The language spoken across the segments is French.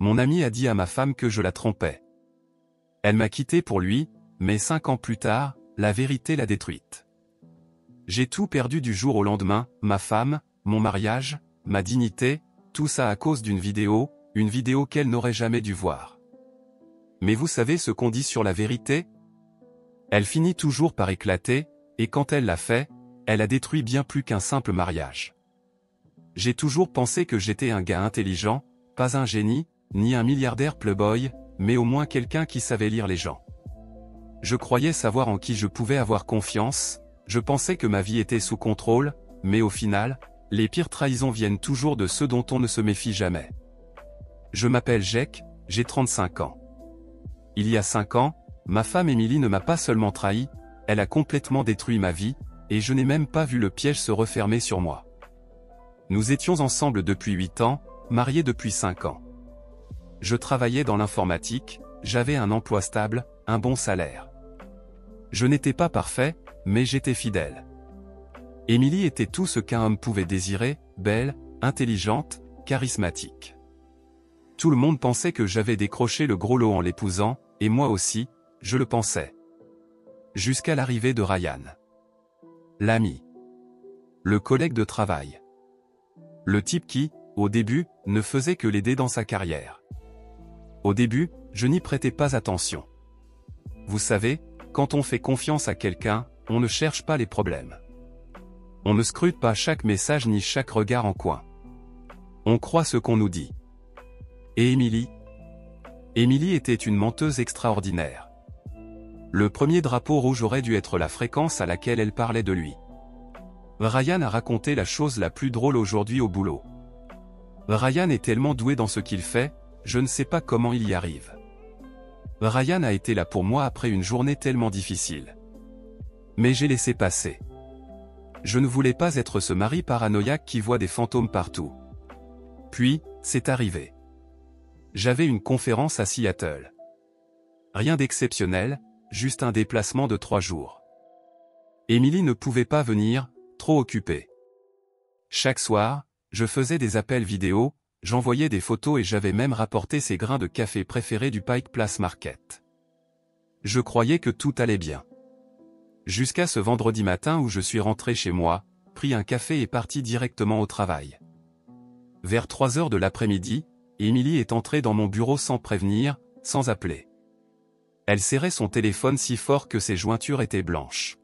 mon ami a dit à ma femme que je la trompais. Elle m'a quitté pour lui, mais 5 ans plus tard, la vérité l'a détruite. J'ai tout perdu du jour au lendemain, ma femme, mon mariage, ma dignité, tout ça à cause d'une vidéo qu'elle n'aurait jamais dû voir. Mais vous savez ce qu'on dit sur la vérité? Elle finit toujours par éclater, et quand elle l'a fait, elle a détruit bien plus qu'un simple mariage. J'ai toujours pensé que j'étais un gars intelligent, pas un génie, ni un milliardaire playboy, mais au moins quelqu'un qui savait lire les gens. Je croyais savoir en qui je pouvais avoir confiance, je pensais que ma vie était sous contrôle, mais au final, les pires trahisons viennent toujours de ceux dont on ne se méfie jamais. Je m'appelle Jack, j'ai 35 ans. Il y a 5 ans, ma femme Émilie ne m'a pas seulement trahi, elle a complètement détruit ma vie, et je n'ai même pas vu le piège se refermer sur moi. Nous étions ensemble depuis 8 ans, mariés depuis 5 ans. Je travaillais dans l'informatique, j'avais un emploi stable, un bon salaire. Je n'étais pas parfait, mais j'étais fidèle. Émilie était tout ce qu'un homme pouvait désirer, belle, intelligente, charismatique. Tout le monde pensait que j'avais décroché le gros lot en l'épousant, et moi aussi, je le pensais. Jusqu'à l'arrivée de Ryan. L'ami. Le collègue de travail. Le type qui, au début, ne faisait que l'aider dans sa carrière. Au début, je n'y prêtais pas attention. Vous savez, quand on fait confiance à quelqu'un, on ne cherche pas les problèmes. On ne scrute pas chaque message ni chaque regard en coin. On croit ce qu'on nous dit. Et Émilie? Émilie était une menteuse extraordinaire. Le premier drapeau rouge aurait dû être la fréquence à laquelle elle parlait de lui. Ryan a raconté la chose la plus drôle aujourd'hui au boulot. Ryan est tellement doué dans ce qu'il fait, je ne sais pas comment il y arrive. Ryan a été là pour moi après une journée tellement difficile. Mais j'ai laissé passer. Je ne voulais pas être ce mari paranoïaque qui voit des fantômes partout. Puis, c'est arrivé. J'avais une conférence à Seattle. Rien d'exceptionnel, juste un déplacement de 3 jours. Émilie ne pouvait pas venir, trop occupée. Chaque soir, je faisais des appels vidéo, j'envoyais des photos et j'avais même rapporté ses grains de café préférés du Pike Place Market. Je croyais que tout allait bien. Jusqu'à ce vendredi matin où je suis rentré chez moi, pris un café et parti directement au travail. Vers 3 heures de l'après-midi, Émilie est entrée dans mon bureau sans prévenir, sans appeler. Elle serrait son téléphone si fort que ses jointures étaient blanches.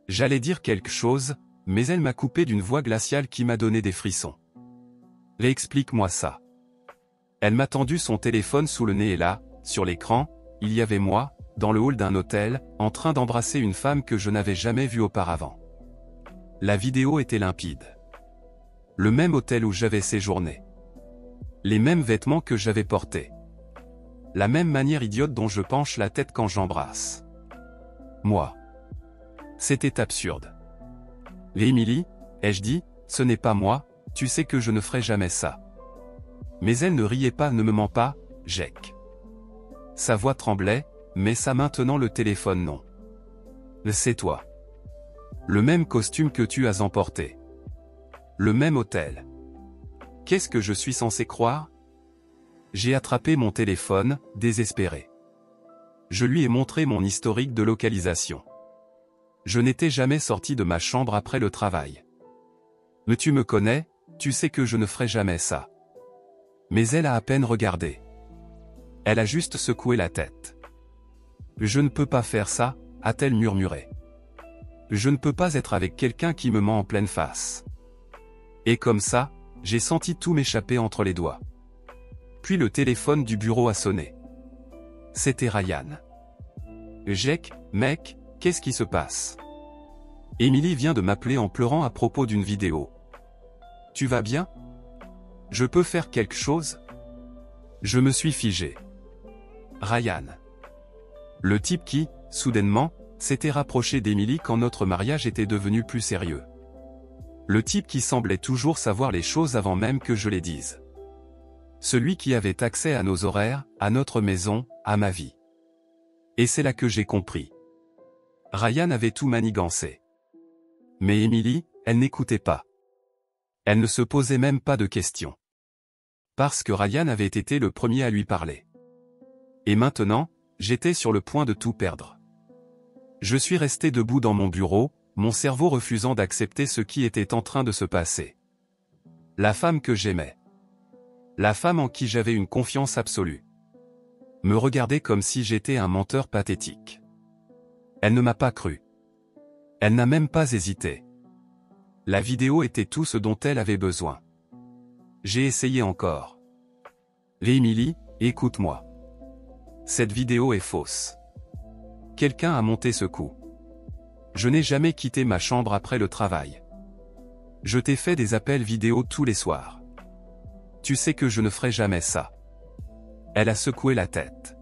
J'allais dire quelque chose, mais elle m'a coupé d'une voix glaciale qui m'a donné des frissons. Réexplique-moi ça. Elle m'a tendu son téléphone sous le nez et là, sur l'écran, il y avait moi, dans le hall d'un hôtel, en train d'embrasser une femme que je n'avais jamais vue auparavant. La vidéo était limpide. Le même hôtel où j'avais séjourné. Les mêmes vêtements que j'avais portés. La même manière idiote dont je penche la tête quand j'embrasse. Moi. C'était absurde. Émilie, ai-je dit, ce n'est pas moi, tu sais que je ne ferai jamais ça. Mais elle ne riait pas, ne me ment pas, Jack. Sa voix tremblait, mais ça maintenant le téléphone non. C'est toi. Le même costume que tu as emporté. Le même hôtel. Qu'est-ce que je suis censé croire? J'ai attrapé mon téléphone, désespéré. Je lui ai montré mon historique de localisation. Je n'étais jamais sorti de ma chambre après le travail. Mais tu me connais, tu sais que je ne ferai jamais ça. Mais elle a à peine regardé. Elle a juste secoué la tête. Je ne peux pas faire ça, a-t-elle murmuré. Je ne peux pas être avec quelqu'un qui me ment en pleine face. Et comme ça, j'ai senti tout m'échapper entre les doigts. Puis le téléphone du bureau a sonné. C'était Ryan. Jack, mec, qu'est-ce qui se passe? Émilie vient de m'appeler en pleurant à propos d'une vidéo. Tu vas bien? Je peux faire quelque chose? Je me suis figé. Ryan. Le type qui, soudainement, s'était rapproché d'Émilie quand notre mariage était devenu plus sérieux. Le type qui semblait toujours savoir les choses avant même que je les dise. Celui qui avait accès à nos horaires, à notre maison, à ma vie. Et c'est là que j'ai compris. Ryan avait tout manigancé. Mais Émilie, elle n'écoutait pas. Elle ne se posait même pas de questions. parce que Ryan avait été le premier à lui parler. Et maintenant, j'étais sur le point de tout perdre. Je suis resté debout dans mon bureau, mon cerveau refusant d'accepter ce qui était en train de se passer. La femme que j'aimais. La femme en qui j'avais une confiance absolue. Me regardait comme si j'étais un menteur pathétique. Elle ne m'a pas cru. Elle n'a même pas hésité. La vidéo était tout ce dont elle avait besoin. J'ai essayé encore. Émilie, écoute-moi. Cette vidéo est fausse. Quelqu'un a monté ce coup. Je n'ai jamais quitté ma chambre après le travail. Je t'ai fait des appels vidéo tous les soirs. Tu sais que je ne ferai jamais ça. Elle a secoué la tête.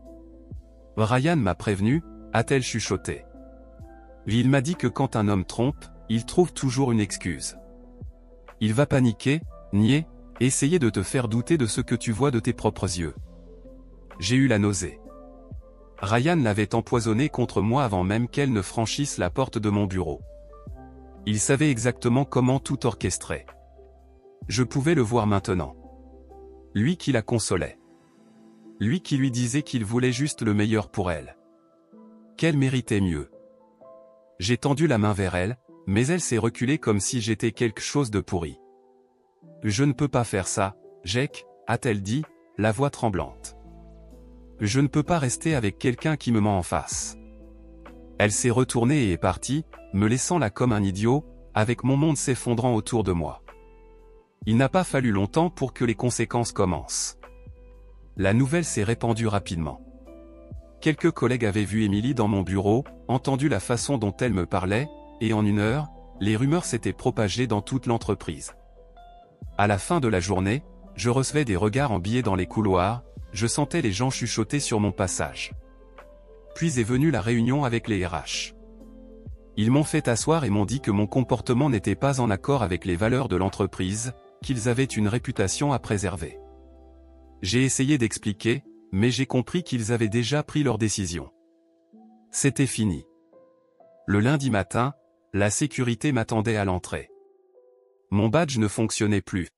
Ryan m'a prévenu, a-t-elle chuchoté. Il m'a dit que quand un homme trompe, il trouve toujours une excuse. Il va paniquer, nier, essayer de te faire douter de ce que tu vois de tes propres yeux. J'ai eu la nausée. Ryan l'avait empoisonnée contre moi avant même qu'elle ne franchisse la porte de mon bureau. Il savait exactement comment tout orchestrer. Je pouvais le voir maintenant. Lui qui la consolait. Lui qui lui disait qu'il voulait juste le meilleur pour elle. Qu'elle méritait mieux. J'ai tendu la main vers elle, mais elle s'est reculée comme si j'étais quelque chose de pourri. Je ne peux pas faire ça, Jake, a-t-elle dit, la voix tremblante. Je ne peux pas rester avec quelqu'un qui me ment en face. Elle s'est retournée et est partie, me laissant là comme un idiot, avec mon monde s'effondrant autour de moi. Il n'a pas fallu longtemps pour que les conséquences commencent. La nouvelle s'est répandue rapidement. Quelques collègues avaient vu Émilie dans mon bureau, entendu la façon dont elle me parlait, et en 1 heure, les rumeurs s'étaient propagées dans toute l'entreprise. À la fin de la journée, je recevais des regards en biais dans les couloirs, je sentais les gens chuchoter sur mon passage. Puis est venue la réunion avec les RH. Ils m'ont fait asseoir et m'ont dit que mon comportement n'était pas en accord avec les valeurs de l'entreprise, qu'ils avaient une réputation à préserver. J'ai essayé d'expliquer, mais j'ai compris qu'ils avaient déjà pris leur décision. C'était fini. Le lundi matin, la sécurité m'attendait à l'entrée. Mon badge ne fonctionnait plus.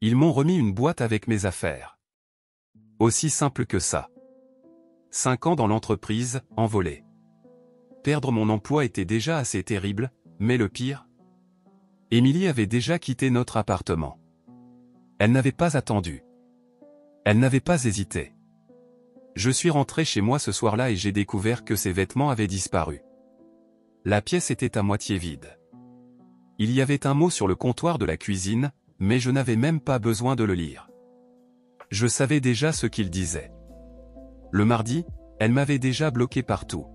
Ils m'ont remis une boîte avec mes affaires. Aussi simple que ça. 5 ans dans l'entreprise, envolés. Perdre mon emploi était déjà assez terrible, mais le pire... Émilie avait déjà quitté notre appartement. Elle n'avait pas attendu. Elle n'avait pas hésité. Je suis rentré chez moi ce soir-là et j'ai découvert que ses vêtements avaient disparu. La pièce était à moitié vide. Il y avait un mot sur le comptoir de la cuisine, mais je n'avais même pas besoin de le lire. Je savais déjà ce qu'il disait. Le mardi, elle m'avait déjà bloqué partout.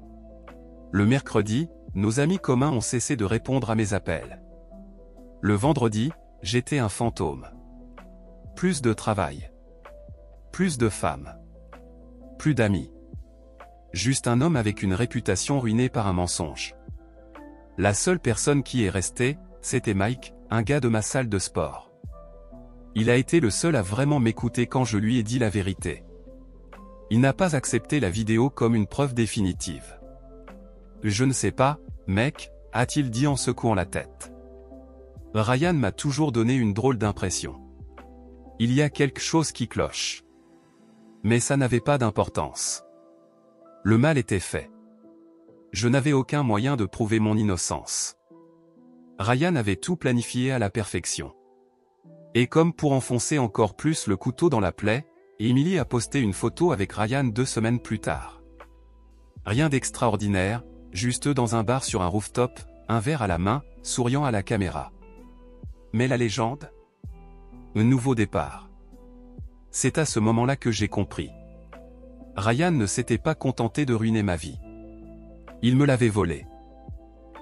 Le mercredi, nos amis communs ont cessé de répondre à mes appels. Le vendredi, j'étais un fantôme. Plus de travail. Plus de femmes. Plus d'amis. Juste un homme avec une réputation ruinée par un mensonge. La seule personne qui est restée, c'était Mike, un gars de ma salle de sport. Il a été le seul à vraiment m'écouter quand je lui ai dit la vérité. Il n'a pas accepté la vidéo comme une preuve définitive. Je ne sais pas, mec, a-t-il dit en secouant la tête. Ryan m'a toujours donné une drôle d'impression. Il y a quelque chose qui cloche. Mais ça n'avait pas d'importance. Le mal était fait. Je n'avais aucun moyen de prouver mon innocence. Ryan avait tout planifié à la perfection. Et comme pour enfoncer encore plus le couteau dans la plaie, Emily a posté une photo avec Ryan 2 semaines plus tard. Rien d'extraordinaire, juste eux dans un bar sur un rooftop, un verre à la main, souriant à la caméra. Mais la légende ? Un nouveau départ. C'est à ce moment-là que j'ai compris. Ryan ne s'était pas contenté de ruiner ma vie. Il me l'avait volée.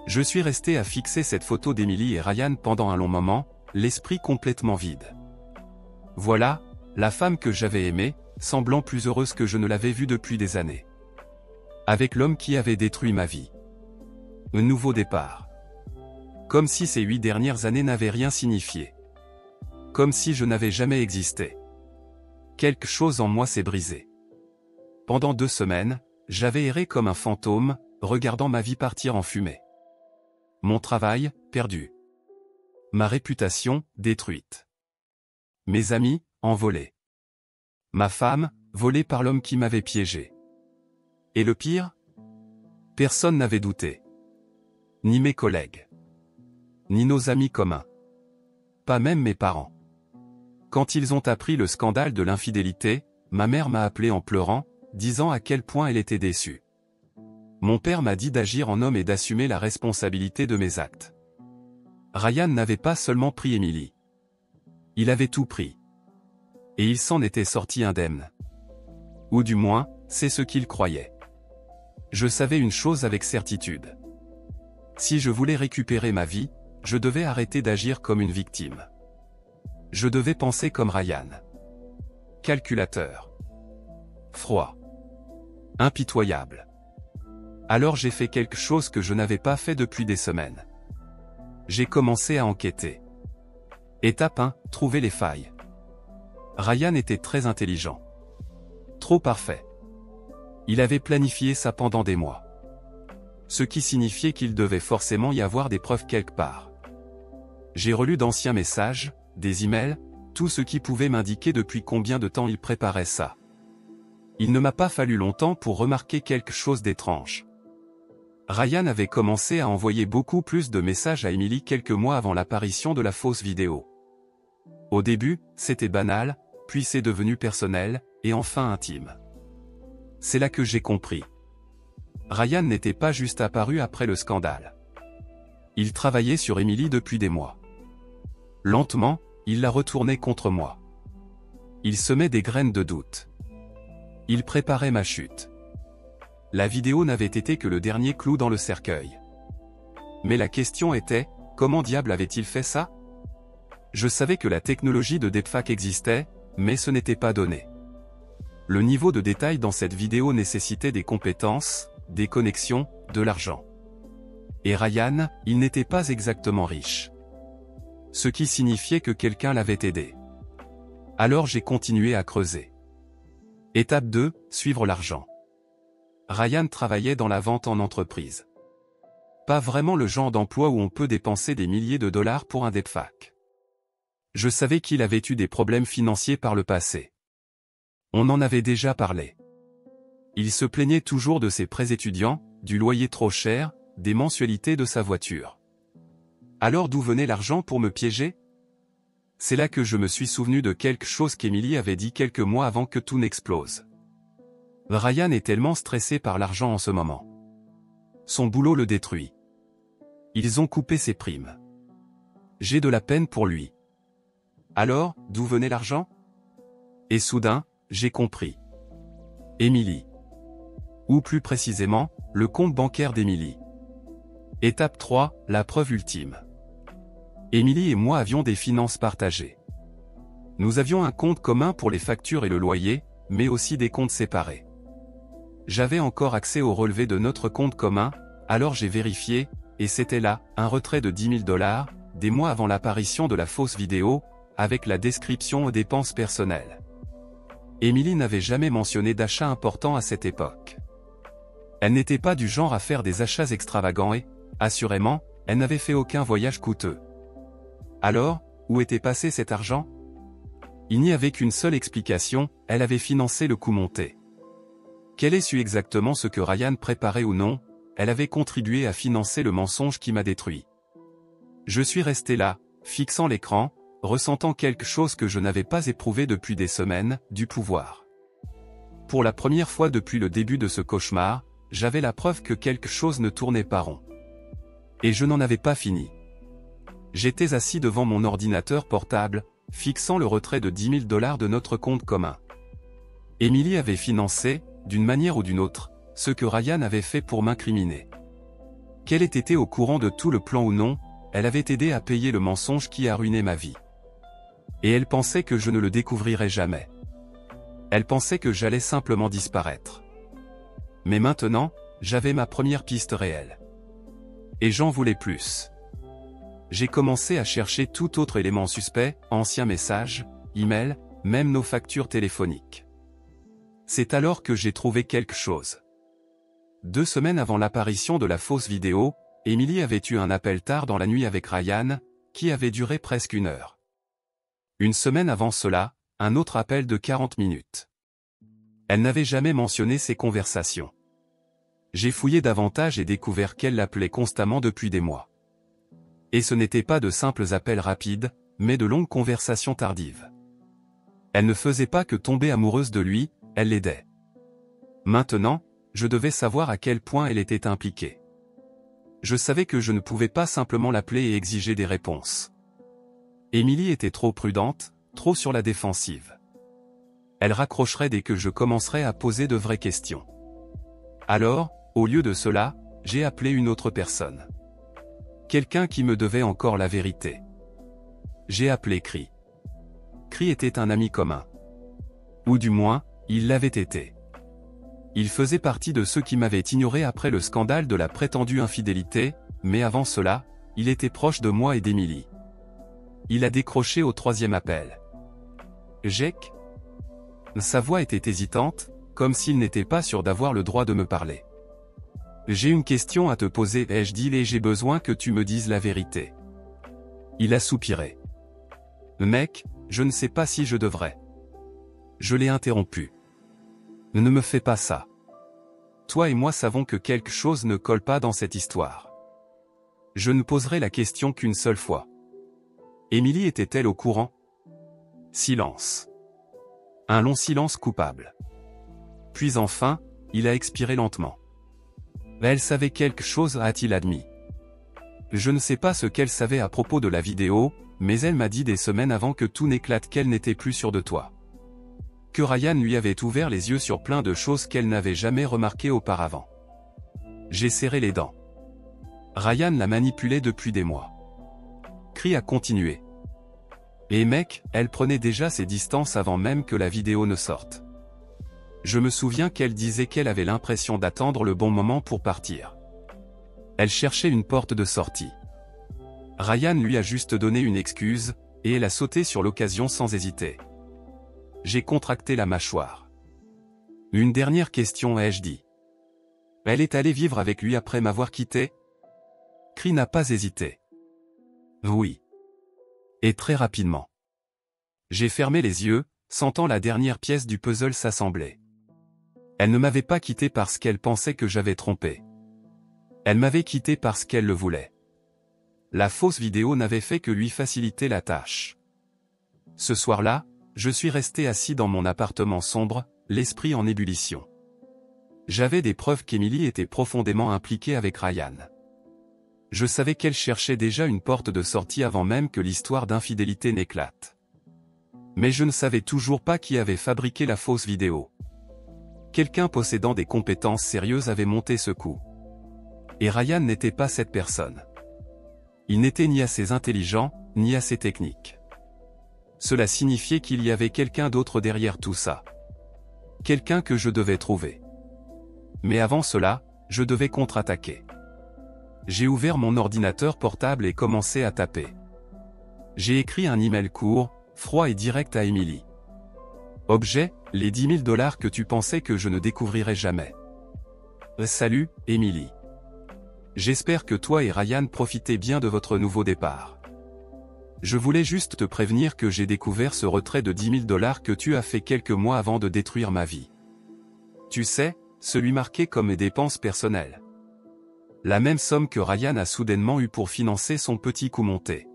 Je suis resté à fixer cette photo d'Emily et Ryan pendant un long moment, l'esprit complètement vide. Voilà, la femme que j'avais aimée, semblant plus heureuse que je ne l'avais vue depuis des années. Avec l'homme qui avait détruit ma vie. Un nouveau départ. Comme si ces 8 dernières années n'avaient rien signifié. Comme si je n'avais jamais existé. Quelque chose en moi s'est brisé. Pendant 2 semaines, j'avais erré comme un fantôme, regardant ma vie partir en fumée. Mon travail, perdu. Ma réputation, détruite. Mes amis, envolée. Ma femme, volée par l'homme qui m'avait piégé. Et le pire? Personne n'avait douté. Ni mes collègues. Ni nos amis communs. Pas même mes parents. Quand ils ont appris le scandale de l'infidélité, ma mère m'a appelé en pleurant, disant à quel point elle était déçue. Mon père m'a dit d'agir en homme et d'assumer la responsabilité de mes actes. Ryan n'avait pas seulement pris Emily. Il avait tout pris. Et il s'en était sorti indemne. Ou du moins, c'est ce qu'il croyait. Je savais une chose avec certitude. Si je voulais récupérer ma vie, je devais arrêter d'agir comme une victime. Je devais penser comme Ryan. Calculateur. Froid. Impitoyable. Alors j'ai fait quelque chose que je n'avais pas fait depuis des semaines. J'ai commencé à enquêter. Étape 1, trouver les failles. Ryan était très intelligent. Trop parfait. Il avait planifié ça pendant des mois. Ce qui signifiait qu'il devait forcément y avoir des preuves quelque part. J'ai relu d'anciens messages, des emails, tout ce qui pouvait m'indiquer depuis combien de temps il préparait ça. Il ne m'a pas fallu longtemps pour remarquer quelque chose d'étrange. Ryan avait commencé à envoyer beaucoup plus de messages à Emily quelques mois avant l'apparition de la fausse vidéo. Au début, c'était banal, puis c'est devenu personnel, et enfin intime. C'est là que j'ai compris. Ryan n'était pas juste apparu après le scandale. Il travaillait sur Emily depuis des mois. Lentement, il la retournait contre moi. Il semait des graines de doute. Il préparait ma chute. La vidéo n'avait été que le dernier clou dans le cercueil. Mais la question était, comment diable avait-il fait ça? Je savais que la technologie de deepfake existait, mais ce n'était pas donné. Le niveau de détail dans cette vidéo nécessitait des compétences, des connexions, de l'argent. Et Ryan, il n'était pas exactement riche. Ce qui signifiait que quelqu'un l'avait aidé. Alors j'ai continué à creuser. Étape 2, suivre l'argent. Ryan travaillait dans la vente en entreprise. Pas vraiment le genre d'emploi où on peut dépenser des milliers de dollars pour un deepfake. Je savais qu'il avait eu des problèmes financiers par le passé. On en avait déjà parlé. Il se plaignait toujours de ses prêts étudiants, du loyer trop cher, des mensualités de sa voiture. Alors d'où venait l'argent pour me piéger? C'est là que je me suis souvenu de quelque chose qu'Emily avait dit quelques mois avant que tout n'explose. Ryan est tellement stressé par l'argent en ce moment. Son boulot le détruit. Ils ont coupé ses primes. J'ai de la peine pour lui. Alors, d'où venait l'argent? Et soudain, j'ai compris. Emily. Ou plus précisément, le compte bancaire d'Emily. Étape 3, la preuve ultime. Emily et moi avions des finances partagées. Nous avions un compte commun pour les factures et le loyer, mais aussi des comptes séparés. J'avais encore accès au relevé de notre compte commun, alors j'ai vérifié, et c'était là, un retrait de 10 000 $, des mois avant l'apparition de la fausse vidéo, avec la description aux dépenses personnelles. Emily n'avait jamais mentionné d'achat important à cette époque. Elle n'était pas du genre à faire des achats extravagants et, assurément, elle n'avait fait aucun voyage coûteux. Alors, où était passé cet argent? Il n'y avait qu'une seule explication, elle avait financé le coup monté. Qu'elle ait su exactement ce que Ryan préparait ou non, elle avait contribué à financer le mensonge qui m'a détruit. Je suis resté là, fixant l'écran, ressentant quelque chose que je n'avais pas éprouvé depuis des semaines, du pouvoir. Pour la première fois depuis le début de ce cauchemar, j'avais la preuve que quelque chose ne tournait pas rond. Et je n'en avais pas fini. J'étais assis devant mon ordinateur portable, fixant le retrait de 10 000 $ de notre compte commun. Emily avait financé, d'une manière ou d'une autre, ce que Ryan avait fait pour m'incriminer. Qu'elle ait été au courant de tout le plan ou non, elle avait aidé à payer le mensonge qui a ruiné ma vie. Et elle pensait que je ne le découvrirais jamais. Elle pensait que j'allais simplement disparaître. Mais maintenant, j'avais ma première piste réelle. Et j'en voulais plus. J'ai commencé à chercher tout autre élément suspect, anciens messages, emails, même nos factures téléphoniques. C'est alors que j'ai trouvé quelque chose. 2 semaines avant l'apparition de la fausse vidéo, Emily avait eu un appel tard dans la nuit avec Ryan, qui avait duré presque 1 heure. 1 semaine avant cela, un autre appel de 40 minutes. Elle n'avait jamais mentionné ces conversations. J'ai fouillé davantage et découvert qu'elle l'appelait constamment depuis des mois. Et ce n'était pas de simples appels rapides, mais de longues conversations tardives. Elle ne faisait pas que tomber amoureuse de lui, elle l'aidait. Maintenant, je devais savoir à quel point elle était impliquée. Je savais que je ne pouvais pas simplement l'appeler et exiger des réponses. Émilie était trop prudente, trop sur la défensive. Elle raccrocherait dès que je commencerais à poser de vraies questions. Alors, au lieu de cela, j'ai appelé une autre personne. Quelqu'un qui me devait encore la vérité. J'ai appelé Cri. Cri était un ami commun. Ou du moins, il l'avait été. Il faisait partie de ceux qui m'avaient ignoré après le scandale de la prétendue infidélité, mais avant cela, il était proche de moi et d'Émilie. Il a décroché au 3e appel. Jake ? Sa voix était hésitante, comme s'il n'était pas sûr d'avoir le droit de me parler. J'ai une question à te poser, ai-je dit, et j'ai besoin que tu me dises la vérité. Il a soupiré. Mec, je ne sais pas si je devrais. Je l'ai interrompu. Ne me fais pas ça. Toi et moi savons que quelque chose ne colle pas dans cette histoire. Je ne poserai la question qu'une seule fois. Émilie était-elle au courant? Silence. Un long silence coupable. Puis enfin, il a expiré lentement. Elle savait quelque chose, a-t-il admis. Je ne sais pas ce qu'elle savait à propos de la vidéo, mais elle m'a dit des semaines avant que tout n'éclate qu'elle n'était plus sûre de toi. Que Ryan lui avait ouvert les yeux sur plein de choses qu'elle n'avait jamais remarquées auparavant. J'ai serré les dents. Ryan la manipulait depuis des mois. Cri a continué. Et mec, elle prenait déjà ses distances avant même que la vidéo ne sorte. Je me souviens qu'elle disait qu'elle avait l'impression d'attendre le bon moment pour partir. Elle cherchait une porte de sortie. Ryan lui a juste donné une excuse, et elle a sauté sur l'occasion sans hésiter. J'ai contracté la mâchoire. Une dernière question, ai-je dit. Elle est allée vivre avec lui après m'avoir quitté? Cri n'a pas hésité. Oui. Et très rapidement. J'ai fermé les yeux, sentant la dernière pièce du puzzle s'assembler. Elle ne m'avait pas quitté parce qu'elle pensait que j'avais trompé. Elle m'avait quitté parce qu'elle le voulait. La fausse vidéo n'avait fait que lui faciliter la tâche. Ce soir-là, je suis resté assis dans mon appartement sombre, l'esprit en ébullition. J'avais des preuves qu'Émilie était profondément impliquée avec Ryan. Je savais qu'elle cherchait déjà une porte de sortie avant même que l'histoire d'infidélité n'éclate. Mais je ne savais toujours pas qui avait fabriqué la fausse vidéo. Quelqu'un possédant des compétences sérieuses avait monté ce coup. Et Ryan n'était pas cette personne. Il n'était ni assez intelligent, ni assez technique. Cela signifiait qu'il y avait quelqu'un d'autre derrière tout ça. Quelqu'un que je devais trouver. Mais avant cela, je devais contre-attaquer. J'ai ouvert mon ordinateur portable et commencé à taper. J'ai écrit un email court, froid et direct à Émilie. Objet, les 10 000 $ que tu pensais que je ne découvrirais jamais. Salut, Émilie. J'espère que toi et Ryan profitez bien de votre nouveau départ. Je voulais juste te prévenir que j'ai découvert ce retrait de 10 000 $ que tu as fait quelques mois avant de détruire ma vie. Tu sais, celui marqué comme mes dépenses personnelles. La même somme que Ryan a soudainement eue pour financer son petit coup monté.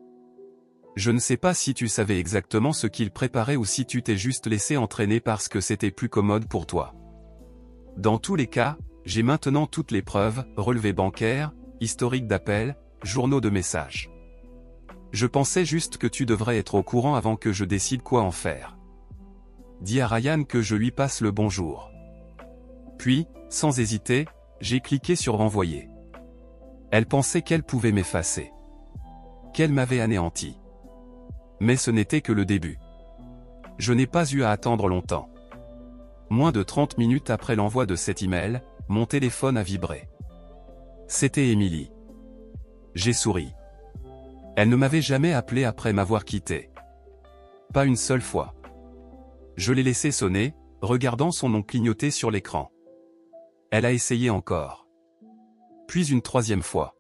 Je ne sais pas si tu savais exactement ce qu'il préparait ou si tu t'es juste laissé entraîner parce que c'était plus commode pour toi. Dans tous les cas, j'ai maintenant toutes les preuves, relevés bancaires, historique d'appels, journaux de messages. Je pensais juste que tu devrais être au courant avant que je décide quoi en faire. Dis à Ryan que je lui passe le bonjour. Puis, sans hésiter, j'ai cliqué sur renvoyer. Elle pensait qu'elle pouvait m'effacer. Qu'elle m'avait anéanti. Mais ce n'était que le début. Je n'ai pas eu à attendre longtemps. Moins de 30 minutes après l'envoi de cet email, mon téléphone a vibré. C'était Émilie. J'ai souri. Elle ne m'avait jamais appelé après m'avoir quitté. Pas une seule fois. Je l'ai laissé sonner, regardant son nom clignoter sur l'écran. Elle a essayé encore. Puis une troisième fois.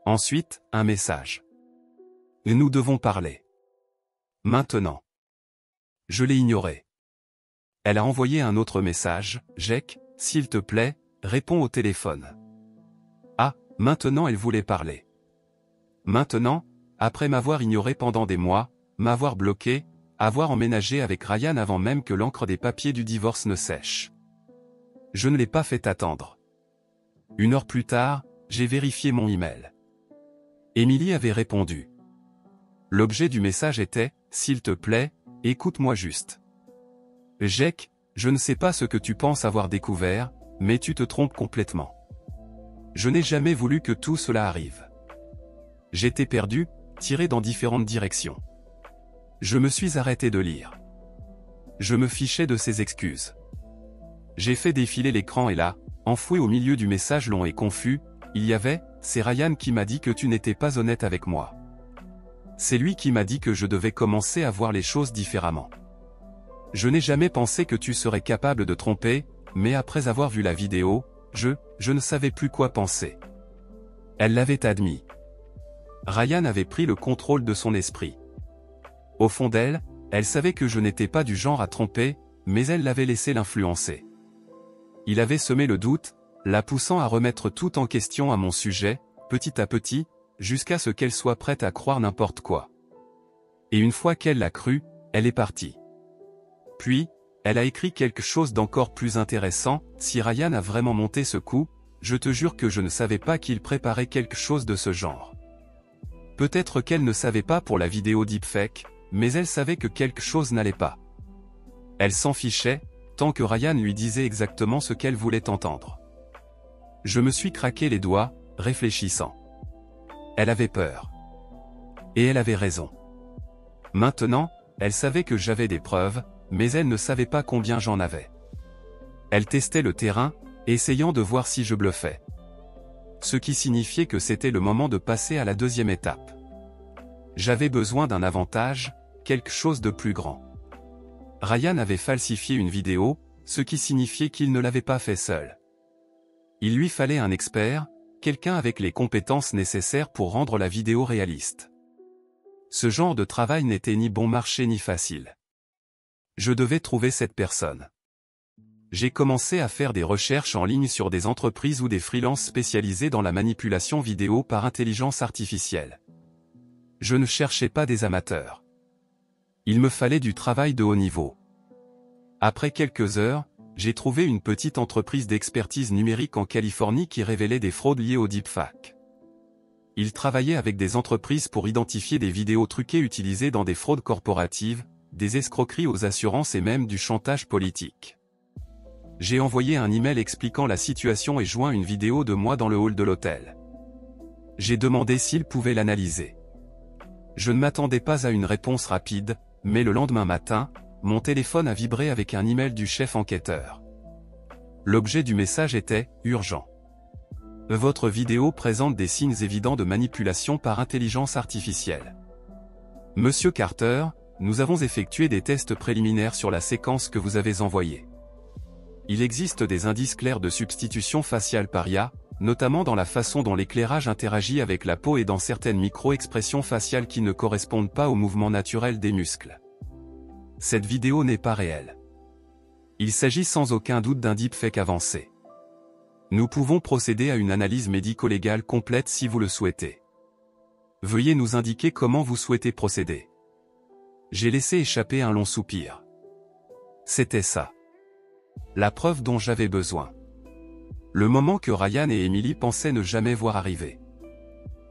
Ensuite, un message. Nous devons parler. Maintenant. Je l'ai ignorée. Elle a envoyé un autre message, « Jack, s'il te plaît, réponds au téléphone. » Ah, maintenant elle voulait parler. Maintenant, après m'avoir ignoré pendant des mois, m'avoir bloqué, avoir emménagé avec Ryan avant même que l'encre des papiers du divorce ne sèche. Je ne l'ai pas fait attendre. 1 heure plus tard, j'ai vérifié mon email. Émilie avait répondu. L'objet du message était « S'il te plaît, écoute-moi juste. Jack, je ne sais pas ce que tu penses avoir découvert, mais tu te trompes complètement. Je n'ai jamais voulu que tout cela arrive. J'étais perdu, tiré dans différentes directions. Je me suis arrêté de lire. Je me fichais de ses excuses. J'ai fait défiler l'écran et là, enfoui au milieu du message long et confus, il y avait « C'est Ryan qui m'a dit que tu n'étais pas honnête avec moi. C'est lui qui m'a dit que je devais commencer à voir les choses différemment. Je n'ai jamais pensé que tu serais capable de tromper, mais après avoir vu la vidéo, je ne savais plus quoi penser. » Elle l'avait admis. Ryan avait pris le contrôle de son esprit. Au fond d'elle, elle savait que je n'étais pas du genre à tromper, mais elle l'avait laissé l'influencer. Il avait semé le doute, la poussant à remettre tout en question à mon sujet, petit à petit, jusqu'à ce qu'elle soit prête à croire n'importe quoi. Et une fois qu'elle l'a cru, elle est partie. Puis, elle a écrit quelque chose d'encore plus intéressant, « Si Ryan a vraiment monté ce coup, je te jure que je ne savais pas qu'il préparait quelque chose de ce genre. » Peut-être qu'elle ne savait pas pour la vidéo deepfake, mais elle savait que quelque chose n'allait pas. Elle s'en fichait, tant que Ryan lui disait exactement ce qu'elle voulait entendre. Je me suis craqué les doigts, réfléchissant. Elle avait peur. Et elle avait raison. Maintenant, elle savait que j'avais des preuves, mais elle ne savait pas combien j'en avais. Elle testait le terrain, essayant de voir si je bluffais. Ce qui signifiait que c'était le moment de passer à la deuxième étape. J'avais besoin d'un avantage, quelque chose de plus grand. Ryan avait falsifié une vidéo, ce qui signifiait qu'il ne l'avait pas fait seul. Il lui fallait un expert, quelqu'un avec les compétences nécessaires pour rendre la vidéo réaliste. Ce genre de travail n'était ni bon marché ni facile. Je devais trouver cette personne. J'ai commencé à faire des recherches en ligne sur des entreprises ou des freelances spécialisés dans la manipulation vidéo par intelligence artificielle. Je ne cherchais pas des amateurs. Il me fallait du travail de haut niveau. Après quelques heures, j'ai trouvé une petite entreprise d'expertise numérique en Californie qui révélait des fraudes liées au deepfake. Ils travaillaient avec des entreprises pour identifier des vidéos truquées utilisées dans des fraudes corporatives, des escroqueries aux assurances et même du chantage politique. J'ai envoyé un email expliquant la situation et joint une vidéo de moi dans le hall de l'hôtel. J'ai demandé s'ils pouvaient l'analyser. Je ne m'attendais pas à une réponse rapide, mais le lendemain matin, mon téléphone a vibré avec un email du chef enquêteur. L'objet du message était « Urgent. Votre vidéo présente des signes évidents de manipulation par intelligence artificielle. Monsieur Carter, nous avons effectué des tests préliminaires sur la séquence que vous avez envoyée. Il existe des indices clairs de substitution faciale par IA, notamment dans la façon dont l'éclairage interagit avec la peau et dans certaines micro-expressions faciales qui ne correspondent pas au mouvement naturel des muscles. Cette vidéo n'est pas réelle. Il s'agit sans aucun doute d'un deepfake avancé. Nous pouvons procéder à une analyse médico-légale complète si vous le souhaitez. Veuillez nous indiquer comment vous souhaitez procéder. » J'ai laissé échapper un long soupir. C'était ça. La preuve dont j'avais besoin. Le moment que Ryan et Emily pensaient ne jamais voir arriver.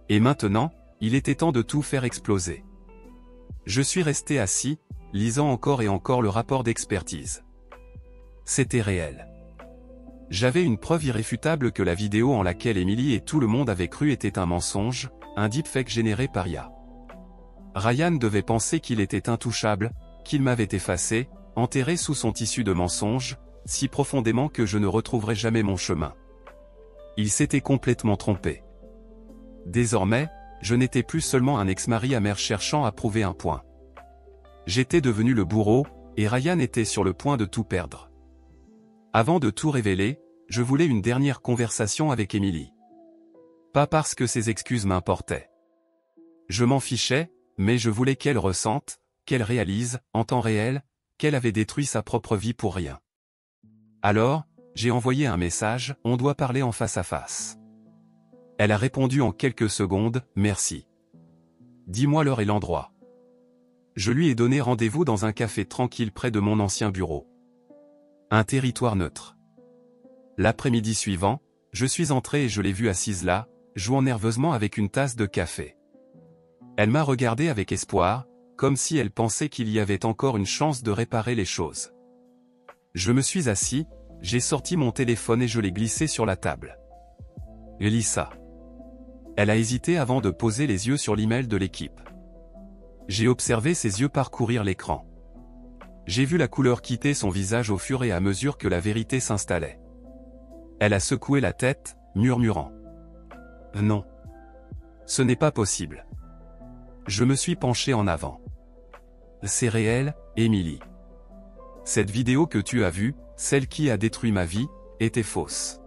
Et maintenant, il était temps de tout faire exploser. Je suis resté assis, lisant encore et encore le rapport d'expertise. C'était réel. J'avais une preuve irréfutable que la vidéo en laquelle Emily et tout le monde avaient cru était un mensonge, un deepfake généré par IA. Ryan devait penser qu'il était intouchable, qu'il m'avait effacé, enterré sous son tissu de mensonges, si profondément que je ne retrouverais jamais mon chemin. Il s'était complètement trompé. Désormais, je n'étais plus seulement un ex-mari amer cherchant à prouver un point. J'étais devenu le bourreau, et Ryan était sur le point de tout perdre. Avant de tout révéler, je voulais une dernière conversation avec Emily. Pas parce que ses excuses m'importaient. Je m'en fichais, mais je voulais qu'elle ressente, qu'elle réalise, en temps réel, qu'elle avait détruit sa propre vie pour rien. Alors, j'ai envoyé un message, on doit parler en face à face. Elle a répondu en quelques secondes, merci. Dis-moi l'heure et l'endroit. Je lui ai donné rendez-vous dans un café tranquille près de mon ancien bureau. Un territoire neutre. L'après-midi suivant, je suis entré et je l'ai vue assise là, jouant nerveusement avec une tasse de café. Elle m'a regardé avec espoir, comme si elle pensait qu'il y avait encore une chance de réparer les choses. Je me suis assis, j'ai sorti mon téléphone et je l'ai glissé sur la table. Elissa. Elle a hésité avant de poser les yeux sur l'email de l'équipe. J'ai observé ses yeux parcourir l'écran. J'ai vu la couleur quitter son visage au fur et à mesure que la vérité s'installait. Elle a secoué la tête, murmurant. Non. Ce n'est pas possible. Je me suis penché en avant. C'est réel, Émilie. Cette vidéo que tu as vue, celle qui a détruit ma vie, était fausse.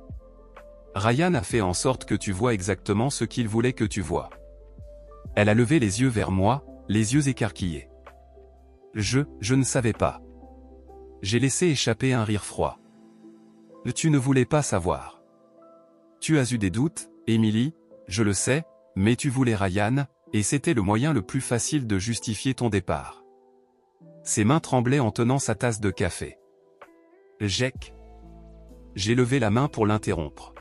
Ryan a fait en sorte que tu vois exactement ce qu'il voulait que tu vois. Elle a levé les yeux vers moi, les yeux écarquillés. Je ne savais pas. J'ai laissé échapper un rire froid. Tu ne voulais pas savoir. Tu as eu des doutes, Émilie, je le sais, mais tu voulais Ryan, et c'était le moyen le plus facile de justifier ton départ. Ses mains tremblaient en tenant sa tasse de café. Jack. J'ai levé la main pour l'interrompre.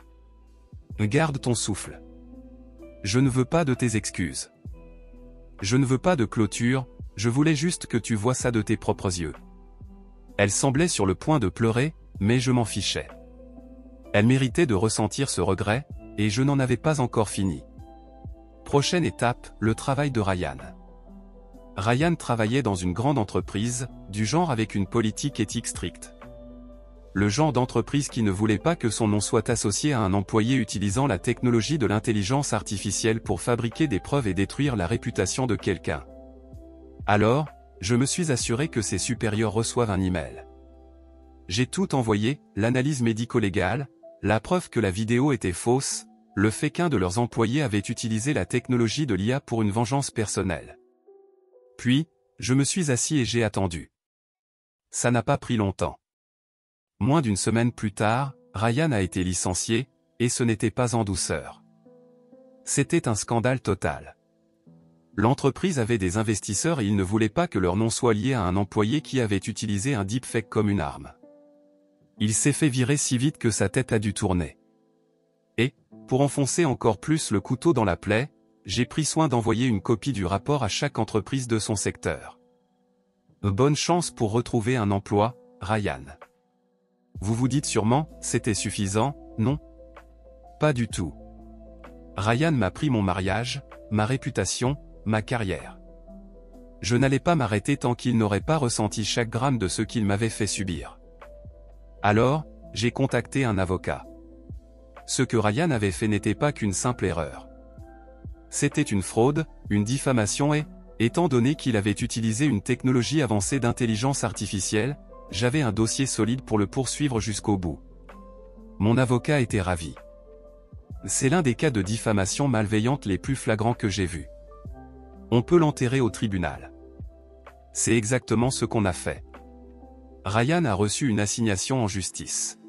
Garde ton souffle. Je ne veux pas de tes excuses. Je ne veux pas de clôture, je voulais juste que tu vois ça de tes propres yeux. Elle semblait sur le point de pleurer, mais je m'en fichais. Elle méritait de ressentir ce regret, et je n'en avais pas encore fini. Prochaine étape, le travail de Ryan. Ryan travaillait dans une grande entreprise, du genre avec une politique éthique stricte. Le genre d'entreprise qui ne voulait pas que son nom soit associé à un employé utilisant la technologie de l'intelligence artificielle pour fabriquer des preuves et détruire la réputation de quelqu'un. Alors, je me suis assuré que ses supérieurs reçoivent un email. J'ai tout envoyé, l'analyse médico-légale, la preuve que la vidéo était fausse, le fait qu'un de leurs employés avait utilisé la technologie de l'IA pour une vengeance personnelle. Puis, je me suis assis et j'ai attendu. Ça n'a pas pris longtemps. Moins d'une semaine plus tard, Ryan a été licencié, et ce n'était pas en douceur. C'était un scandale total. L'entreprise avait des investisseurs et ils ne voulaient pas que leur nom soit lié à un employé qui avait utilisé un deepfake comme une arme. Il s'est fait virer si vite que sa tête a dû tourner. Et, pour enfoncer encore plus le couteau dans la plaie, j'ai pris soin d'envoyer une copie du rapport à chaque entreprise de son secteur. Bonne chance pour retrouver un emploi, Ryan. Vous vous dites sûrement, c'était suffisant, non? Pas du tout. Ryan m'a pris mon mariage, ma réputation, ma carrière. Je n'allais pas m'arrêter tant qu'il n'aurait pas ressenti chaque gramme de ce qu'il m'avait fait subir. Alors, j'ai contacté un avocat. Ce que Ryan avait fait n'était pas qu'une simple erreur. C'était une fraude, une diffamation et, étant donné qu'il avait utilisé une technologie avancée d'intelligence artificielle, j'avais un dossier solide pour le poursuivre jusqu'au bout. Mon avocat était ravi. C'est l'un des cas de diffamation malveillante les plus flagrants que j'ai vus. On peut l'enterrer au tribunal. C'est exactement ce qu'on a fait. Ryan a reçu une assignation en justice.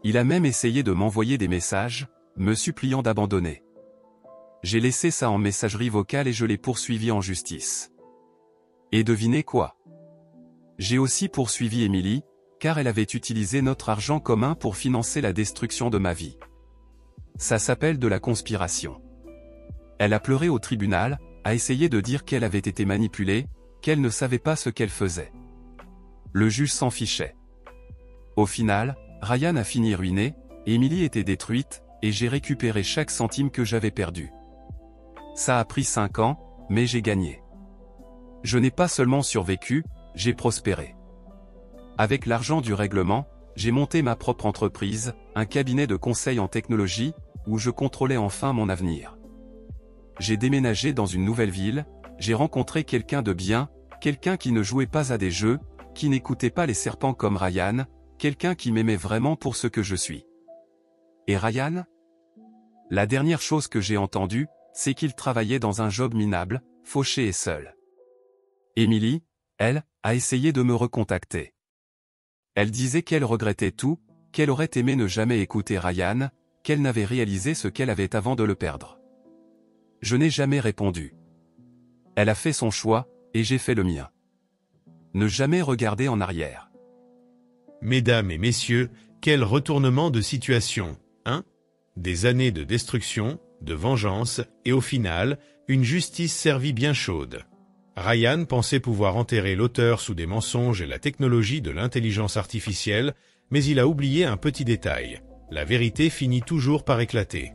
Il a même essayé de m'envoyer des messages, me suppliant d'abandonner. J'ai laissé ça en messagerie vocale et je l'ai poursuivi en justice. Et devinez quoi? J'ai aussi poursuivi Émilie, car elle avait utilisé notre argent commun pour financer la destruction de ma vie. Ça s'appelle de la conspiration. Elle a pleuré au tribunal, a essayé de dire qu'elle avait été manipulée, qu'elle ne savait pas ce qu'elle faisait. Le juge s'en fichait. Au final, Ryan a fini ruiné, Émilie était détruite, et j'ai récupéré chaque centime que j'avais perdu. Ça a pris 5 ans, mais j'ai gagné. Je n'ai pas seulement survécu, j'ai prospéré. Avec l'argent du règlement, j'ai monté ma propre entreprise, un cabinet de conseil en technologie, où je contrôlais enfin mon avenir. J'ai déménagé dans une nouvelle ville, j'ai rencontré quelqu'un de bien, quelqu'un qui ne jouait pas à des jeux, qui n'écoutait pas les serpents comme Ryan, quelqu'un qui m'aimait vraiment pour ce que je suis. Et Ryan? La dernière chose que j'ai entendue, c'est qu'il travaillait dans un job minable, fauché et seul. Émilie, elle, a essayé de me recontacter. Elle disait qu'elle regrettait tout, qu'elle aurait aimé ne jamais écouter Ryan, qu'elle n'avait réalisé ce qu'elle avait avant de le perdre. Je n'ai jamais répondu. Elle a fait son choix, et j'ai fait le mien. Ne jamais regarder en arrière. Mesdames et messieurs, quel retournement de situation, hein? Des années de destruction, de vengeance, et au final, une justice servie bien chaude. Ryan pensait pouvoir enterrer l'auteur sous des mensonges et la technologie de l'intelligence artificielle, mais il a oublié un petit détail. La vérité finit toujours par éclater.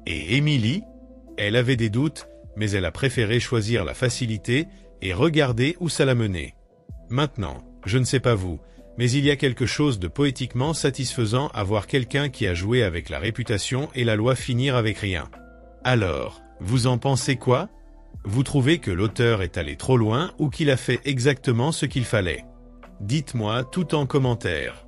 Et Emily? Elle avait des doutes, mais elle a préféré choisir la facilité et regarder où ça l'a menée. Maintenant, je ne sais pas vous, mais il y a quelque chose de poétiquement satisfaisant à voir quelqu'un qui a joué avec la réputation et la loi finir avec rien. Alors, vous en pensez quoi? Vous trouvez que l'auteur est allé trop loin ou qu'il a fait exactement ce qu'il fallait? Dites-moi tout en commentaire.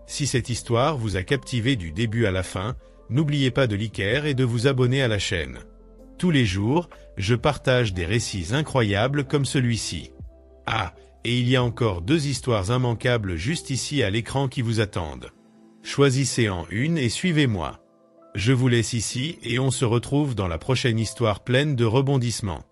Si cette histoire vous a captivé du début à la fin, n'oubliez pas de liker et de vous abonner à la chaîne. Tous les jours, je partage des récits incroyables comme celui-ci. Ah, et il y a encore 2 histoires immanquables juste ici à l'écran qui vous attendent. Choisissez en une et suivez-moi. Je vous laisse ici et on se retrouve dans la prochaine histoire pleine de rebondissements.